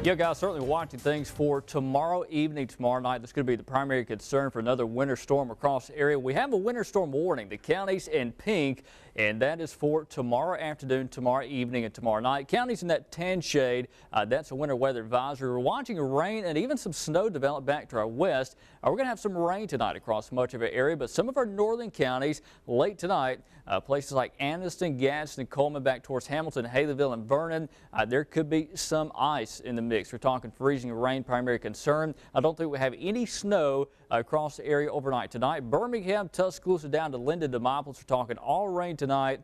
Yeah, guys, certainly watching things for tomorrow evening, tomorrow night. This could be the primary concern for another winter storm across the area. We have a winter storm warning. The counties in pink, and that is for tomorrow afternoon, tomorrow evening, and tomorrow night. Counties in that tan shade, that's a winter weather advisory. We're watching rain and even some snow develop back to our west. We're going to have some rain tonight across much of our area, but some of our northern counties late tonight, places like Anniston, Gadsden, Coleman, back towards Hamilton, Haleyville, and Vernon, there could be some ice in the mix. We're talking freezing rain, primary concern. I don't think we have any snow across the area overnight tonight. Birmingham, Tuscaloosa down to Linden, Demopolis. We're talking all rain tonight,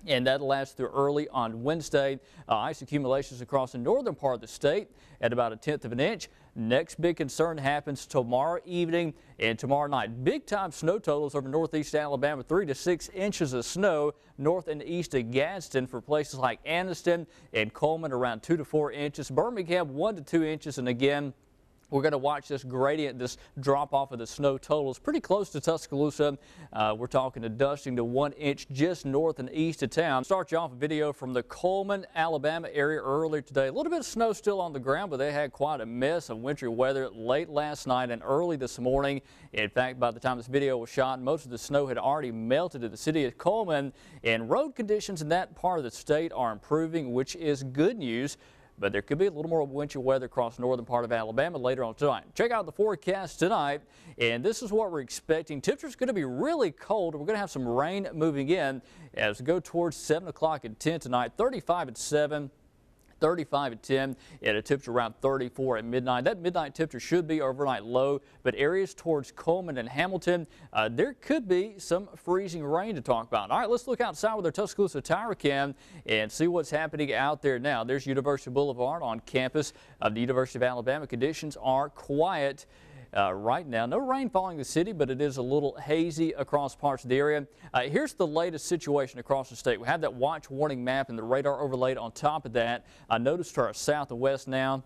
and that'll last through early on Wednesday. Ice accumulations across the northern part of the state at about 1/10 of an inch. Next big concern happens tomorrow evening and tomorrow night. Big time snow totals over northeast Alabama, 3 to 6 inches of snow north and east of Gadsden for places like Anniston and Coleman, around 2 to 4 inches. Birmingham, 1 to 2 inches, and again, we're going to watch this gradient, this drop off of the snow totals pretty close to Tuscaloosa. We're talking a dusting to 1 inch just north and east of town. Start you off a video from the Coleman, Alabama area earlier today. A little bit of snow still on the ground, but they had quite a mess of wintry weather late last night and early this morning. In fact, by the time this video was shot, most of the snow had already melted in the city of Coleman, and road conditions in that part of the state are improving, which is good news. But there could be a little more wintry weather across the northern part of Alabama later on tonight. Check out the forecast tonight, and this is what we're expecting. Temperature's going to be really cold. We're going to have some rain moving in as we go towards 7 o'clock and 10 tonight. 35 at 7. 35 at 10, at a temperature around 34 at midnight. That midnight temperature should be overnight low, but areas towards Coleman and Hamilton, there could be some freezing rain to talk about. All right, let's look outside with our Tuscaloosa Tower Cam and see what's happening out there now. There's University Boulevard on campus of the University of Alabama. Conditions are quiet right now. No rain falling in the city, but it is a little hazy across parts of the area. Here's the latest situation across the state. We have that watch warning map and the radar overlaid on top of that. Notice to our south and west now,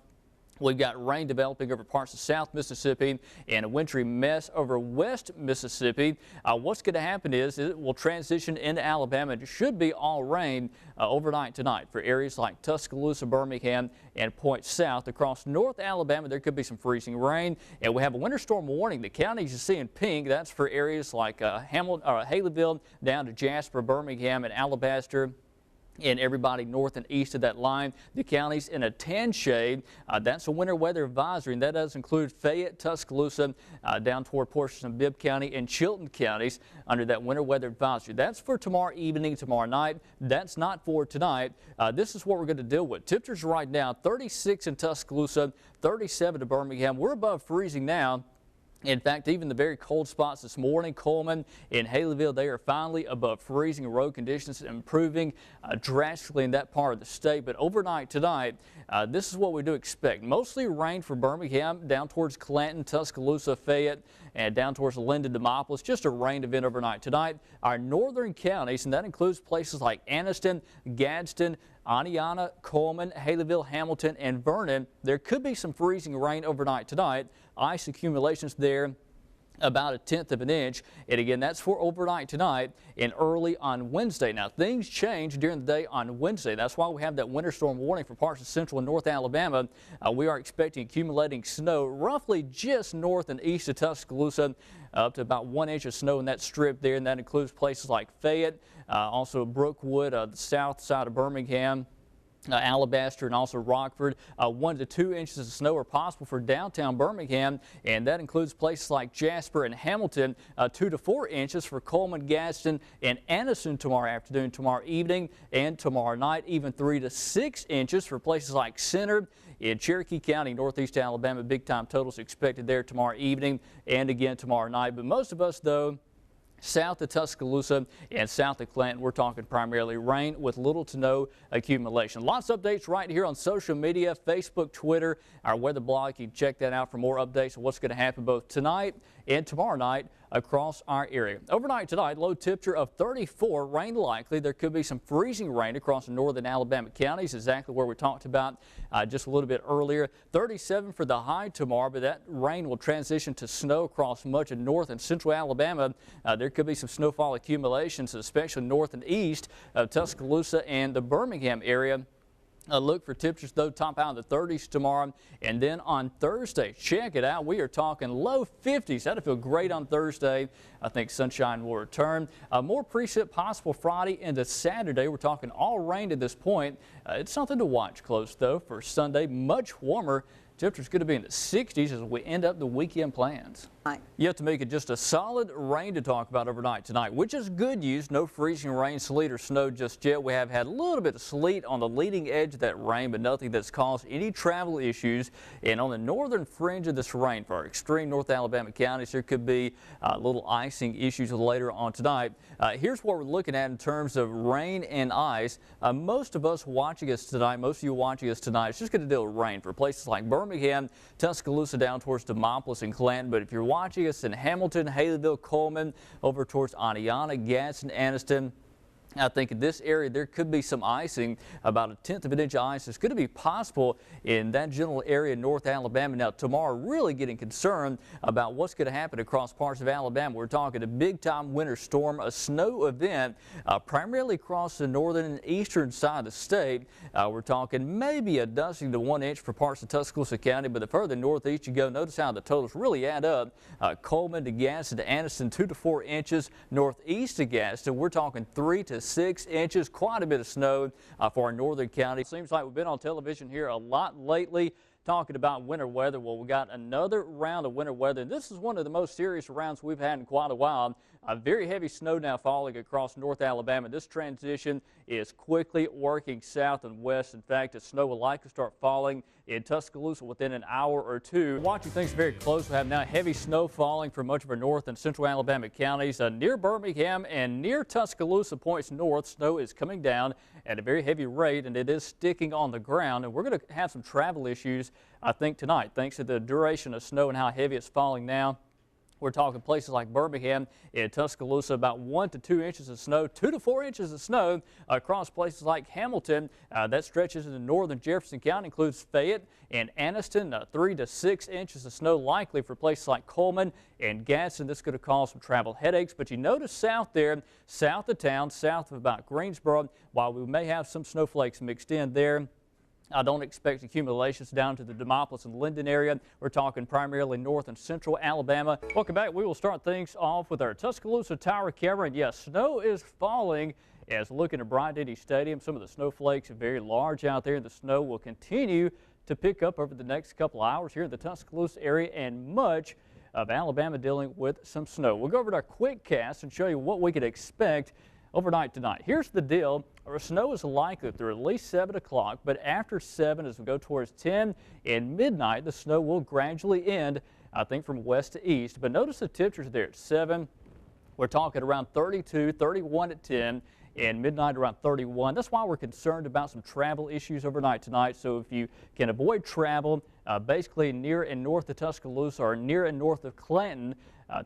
we've got rain developing over parts of South Mississippi and a wintry mess over West Mississippi. What's going to happen is it will transition into Alabama. It should be all rain overnight tonight for areas like Tuscaloosa, Birmingham, and Point South. Across North Alabama, there could be some freezing rain, and we have a winter storm warning. The counties you see in pink, that's for areas like Haleyville down to Jasper, Birmingham, and Alabaster, and everybody north and east of that line. The counties in a tan shade, that's a winter weather advisory, and that does include Fayette, Tuscaloosa, down toward portions of Bibb County and Chilton counties under that winter weather advisory. That's for tomorrow evening, tomorrow night. That's not for tonight. This is what we're going to deal with. Temperatures right now, 36 in Tuscaloosa, 37 to Birmingham. We're above freezing now. In fact, even the very cold spots this morning, Coleman and Haleyville, they are finally above freezing. Road conditions improving drastically in that part of the state. But overnight tonight, this is what we do expect. Mostly rain for Birmingham, down towards Clanton, Tuscaloosa, Fayette, and down towards Linden, Demopolis. Just a rain event overnight tonight. Our northern counties, and that includes places like Anniston, Gadsden, Aniana, Coleman, Haleyville, Hamilton, and Vernon. There could be some freezing rain overnight tonight. Ice accumulations there about 1/10 of an inch, and again, that's for overnight tonight and early on Wednesday. Now, things change during the day on Wednesday. That's why we have that winter storm warning for parts of central and north Alabama. We are expecting accumulating snow roughly just north and east of Tuscaloosa, up to about 1 inch of snow in that strip there, and that includes places like Fayette, also Brookwood, the south side of Birmingham, Alabaster, and also Rockford. 1 to 2 inches of snow are possible for downtown Birmingham, and that includes places like Jasper and Hamilton. 2 to 4 inches for Coleman, Gadsden, and Anniston tomorrow afternoon, tomorrow evening, and tomorrow night. Even 3 to 6 inches for places like Center in Cherokee County, northeast Alabama. Big time totals expected there tomorrow evening and again tomorrow night. But most of us, though, south of Tuscaloosa and south of Clanton, we're talking primarily rain with little to no accumulation. Lots of updates right here on social media, Facebook, Twitter, our weather blog. You can check that out for more updates on what's going to happen both tonight and tomorrow night across our area. Overnight tonight, low temperature of 34, rain likely. There could be some freezing rain across the northern Alabama counties, exactly where we talked about just a little bit earlier. 37 for the high tomorrow, but that rain will transition to snow across much of north and central Alabama. There could be some snowfall accumulations, especially north and east of Tuscaloosa and the Birmingham area. Look for temperatures, though, top out in the 30s tomorrow. And then on Thursday, check it out. We are talking low 50s. That'll feel great on Thursday. I think sunshine will return. More precip possible Friday into Saturday. We're talking all rain at this point. It's something to watch close, though, for Sunday. Much warmer. Temperature's going to be in the 60s as we end up the weekend plans. You have to make it just a solid rain to talk about overnight tonight, which is good news. No freezing rain, sleet, or snow just yet. We have had a little bit of sleet on the leading edge of that rain, but nothing that's caused any travel issues. And on the northern fringe of this rain for our extreme North Alabama counties, there could be little icing issues later on tonight. Here's what we're looking at in terms of rain and ice. Most of us watching us tonight, most of you watching us tonight, it's just going to deal with rain for places like Birmingham, Tuscaloosa, down towards Demopolis and Clanton. But if you're watching us in Hamilton, Haleyville, Coleman, over towards Aniana, Gadsden, Anniston, I think in this area there could be some icing. About 1/10 of an inch of ice is going to be possible in that general area in North Alabama. Now tomorrow, really getting concerned about what's going to happen across parts of Alabama. We're talking a big time winter storm, a snow event primarily across the northern and eastern side of the state. We're talking maybe a dusting to 1 inch for parts of Tuscaloosa County, but the further northeast you go, notice how the totals really add up. Coleman to Gadsden to Anniston, 2 to 4 inches. Northeast to Gadsden, we're talking 3 to 6 inches, quite a bit of snow for our northern county. Seems like we've been on television here a lot lately talking about winter weather. Well, we got another round of winter weather, and this is one of the most serious rounds we've had in quite a while. Very heavy snow now falling across North Alabama. This transition is quickly working south and west. In fact, the snow will likely start falling in Tuscaloosa within an hour or two. Watching things very close, we have now heavy snow falling for much of our north and central Alabama counties. Near Birmingham and near Tuscaloosa points north, snow is coming down at a very heavy rate, and it is sticking on the ground. And we're going to have some travel issues, I think, tonight, thanks to the duration of snow and how heavy it's falling now. We're talking places like Birmingham and Tuscaloosa, about 1 to 2 inches of snow, 2 to 4 inches of snow across places like Hamilton. That stretches into northern Jefferson County, includes Fayette and Anniston. 3 to 6 inches of snow likely for places like Coleman and Gadsden. This is going to cause some travel headaches, but you notice south there, south of town, south of about Greensboro, while we may have some snowflakes mixed in there, I don't expect accumulations down to the Demopolis and Linden area. We're talking primarily north and central Alabama. Welcome back. We will start things off with our Tuscaloosa Tower camera. And yes, snow is falling as looking at Bryant-Denny Stadium. Some of the snowflakes are very large out there. The snow will continue to pick up over the next couple of hours here in the Tuscaloosa area, and much of Alabama dealing with some snow. We'll go over to our quick cast and show you what we could expect overnight tonight. Here's the deal. Our snow is likely through at least 7 o'clock, but after 7, as we go towards 10 and midnight, the snow will gradually end, I think, from west to east. But notice the temperatures there at 7. We're talking around 32, 31 at 10, and midnight around 31. That's why we're concerned about some travel issues overnight tonight. So if you can avoid travel, basically near and north of Tuscaloosa or near and north of Clanton,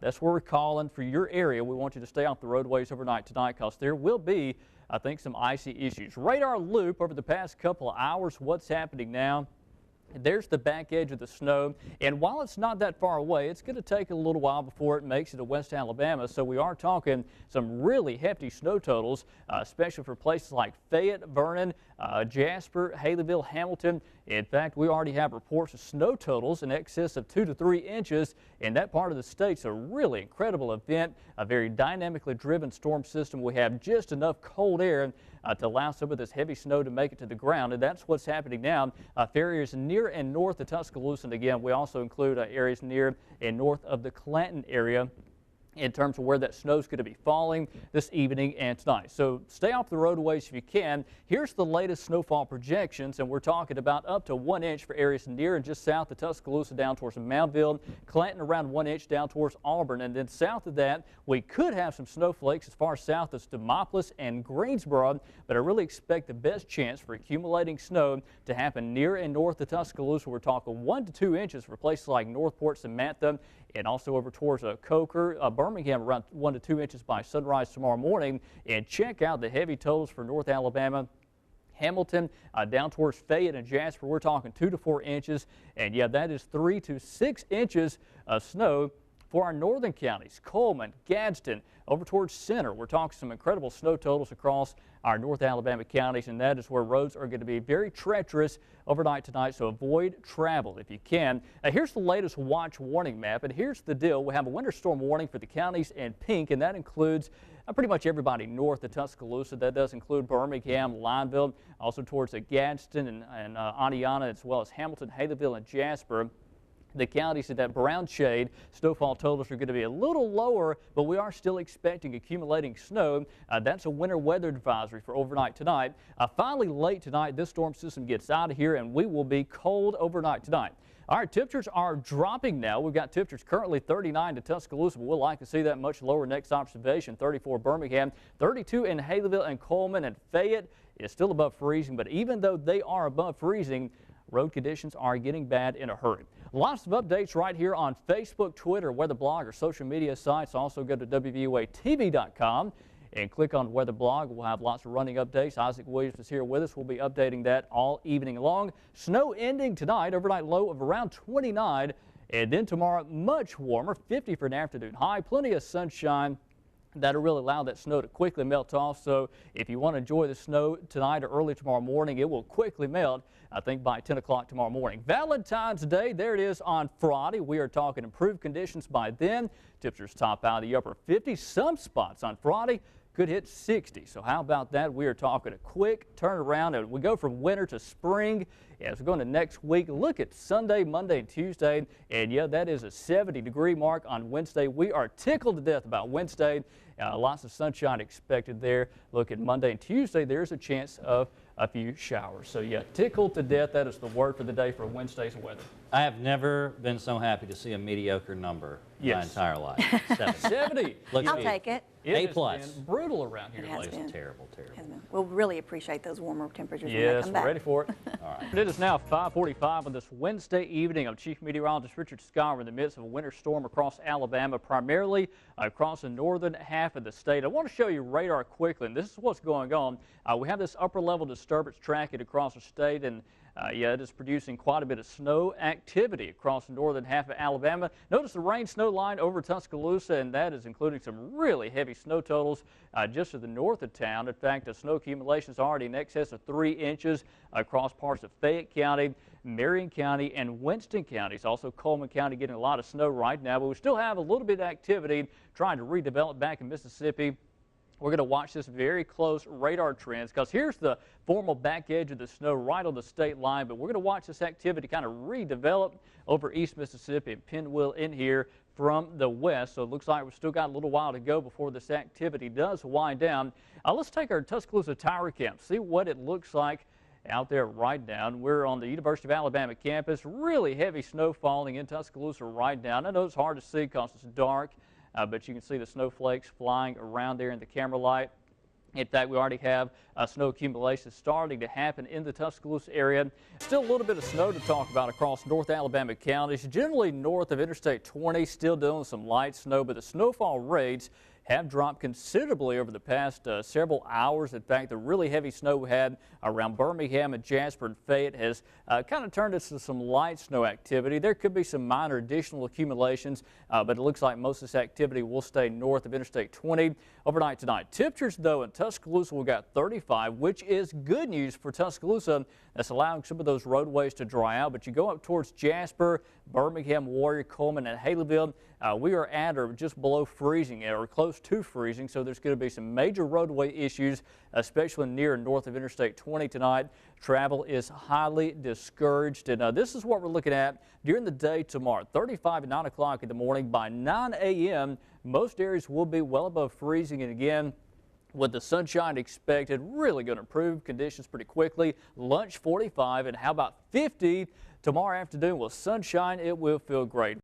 that's where we're calling for your area. We want you to stay off the roadways overnight tonight because there will be, I think, some icy issues. Radar loop over the past couple of hours. What's happening now? There's the back edge of the snow, and while it's not that far away, it's going to take a little while before it makes it to West Alabama. So we are talking some really hefty snow totals, especially for places like Fayette, Vernon, Jasper, Haleyville, Hamilton. In fact, we already have reports of snow totals in excess of 2 to 3 inches in that part of the state. It's a really incredible event, a very dynamically driven storm system. We have just enough cold air to allow some of this heavy snow to make it to the ground, and that's what's happening now for areas near and north of Tuscaloosa. And again, we also include areas near and north of the Clanton area in terms of where that snow is going to be falling this evening and tonight. So stay off the roadways if you can. Here's the latest snowfall projections, and we're talking about up to 1 inch for areas near and just south of Tuscaloosa down towards Moundville, Clanton around 1 inch down towards Auburn, and then south of that we could have some snowflakes as far south as Demopolis and Greensboro, but I really expect the best chance for accumulating snow to happen near and north of Tuscaloosa. We're talking 1 to 2 inches for places like Northport, Samantha, and also over towards Coker, Birmingham around 1 to 2 inches by sunrise tomorrow morning. And check out the heavy totals for North Alabama. Hamilton down towards Fayette and Jasper, we're talking 2 to 4 inches. And yeah, that is 3 to 6 inches of snow For our northern counties, Coleman, Gadsden, over towards Center, we're talking some incredible snow totals across our North Alabama counties, and that is where roads are going to be very treacherous overnight tonight, so avoid travel if you can. Here's the latest watch warning map, and here's the deal. We have a winter storm warning for the counties in pink, and that includes pretty much everybody north of Tuscaloosa. That does include Birmingham, Lineville, also towards Gadsden and Oneonta, as well as Hamilton, Haleyville, and Jasper. The counties in that brown shade, snowfall totals are going to be a little lower, but we are still expecting accumulating snow. That's a winter weather advisory for overnight tonight. Finally, late tonight, this storm system gets out of here, and we will be cold overnight tonight. All right, temperatures are dropping now. We've got temperatures currently 39 to Tuscaloosa, but we'll like to see that much lower next observation. 34 Birmingham, 32 in Haleyville and Coleman, and Fayette is still above freezing. But even though they are above freezing, road conditions are getting bad in a hurry. Lots of updates right here on Facebook, Twitter, Weather Blog, or social media sites. Also go to WVUATV.com and click on Weather Blog. We'll have lots of running updates. Isaac Williams is here with us. We'll be updating that all evening long. Snow ending tonight, overnight low of around 29, and then tomorrow much warmer, 50 for an afternoon high. Plenty of sunshine. That'll really allow that snow to quickly melt off. So if you want to enjoy the snow tonight or early tomorrow morning, it will quickly melt, I think, by 10 o'clock tomorrow morning. Valentine's Day, there it is on Friday. We are talking improved conditions by then. Temperatures top out of the upper 50s. Some spots on Friday could hit 60. So how about that? We are talking a quick turnaround, and we go from winter to spring. As we go into next week, look at Sunday, Monday, and Tuesday. And yeah, that is a 70-degree mark on Wednesday. We are tickled to death about Wednesday. Lots of sunshine expected there. Look at Monday and Tuesday. There's a chance of a few showers. So yeah, tickled to death. That is the word for the day for Wednesday's weather. I have never been so happy to see a mediocre number my entire life. 70. I'll take it. A plus. It's been brutal around here. It has been. Terrible. We'll really appreciate those warmer temperatures when they Yes, come we're back. ready for it. All right. It is now 5:45 on this Wednesday evening. I'm Chief Meteorologist Richard Scott. We're in the midst of a winter storm across Alabama, primarily across the northern half of the state. I want to show you radar quickly, and this is what's going on. We have this upper level disturbance tracking across the state, and yeah, it is producing quite a bit of snow activity across the northern half of Alabama. Notice the rain-snow line over Tuscaloosa, and that is including some really heavy snow totals just to the north of town. In fact, the snow accumulation is already in excess of 3 inches across parts of Fayette County, Marion County, and Winston counties. Also, Coleman County getting a lot of snow right now, but we still have a little bit of activity trying to redevelop back in Mississippi. We're going to watch this very close radar trends, because here's the formal back edge of the snow right on the state line, but we're going to watch this activity kind of redevelop over East Mississippi and pinwheel in here from the west. So it looks like we've still got a little while to go before this activity does wind down. Let's take our Tuscaloosa Tower Cam, see what it looks like out there right now. We're on the University of Alabama campus. Really heavy snow falling in Tuscaloosa right now. I know it's hard to see because it's dark. But you can see the snowflakes flying around there in the camera light. In fact, we already have snow accumulation starting to happen in the Tuscaloosa area. Still a little bit of snow to talk about across North Alabama counties. Generally north of Interstate 20, still dealing with some light snow, but the snowfall rates have dropped considerably over the past several hours. In fact, the really heavy snow we had around Birmingham and Jasper and Fayette has kind of turned into some light snow activity. There could be some minor additional accumulations, but it looks like most of this activity will stay north of Interstate 20 overnight tonight. Temperatures, though, in Tuscaloosa, we got 35, which is good news for Tuscaloosa. That's allowing some of those roadways to dry out. But you go up towards Jasper, Birmingham, Warrior, Coleman, and Haleyville, we are at or just below freezing or close to freezing. So there's going to be some major roadway issues, especially near and north of Interstate 20 tonight. Travel is highly discouraged. And this is what we're looking at during the day tomorrow. 35 at 9 o'clock in the morning. By 9 a.m., most areas will be well above freezing. And again, with the sunshine expected, really going to improve conditions pretty quickly. Lunch 45, and how about 50 tomorrow afternoon? With sunshine, it will feel great.